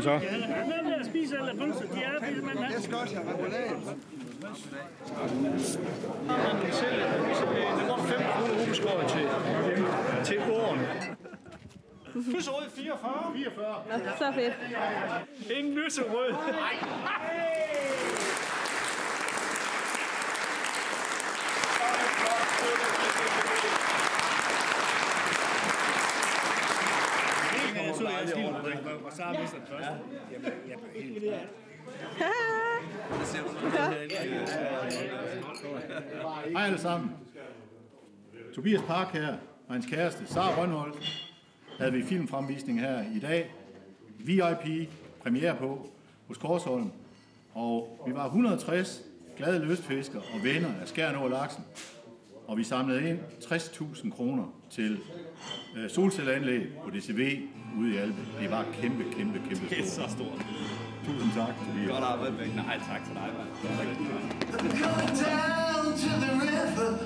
så? Ja, men spiser alle pølser, de er det, man har. Jeg skal også have remoulade. Det går 5 kroner ubeskåret til åren. Lyserød 44. 44. Så fedt. Ingen lyserød. Og så har vi mistet den første. Jeg blev helt... Hej alle sammen. Tobias Park her og hans kæreste Sara Rønholdt havde vi filmfremvisning her i dag. VIP premiere på hos Korsholm. Og vi var 160 glade lystfiskere og venner af Skjern Å Laksen. Og vi samlede ind 60.000 kroner til solcelleanlæg på DCV ude i Alpe. Det var kæmpe stort. Det er så stort. Tusind tak, Tobias. Godt arbejde, Bæk. Nej, tak til dig, mand. Going down to the river.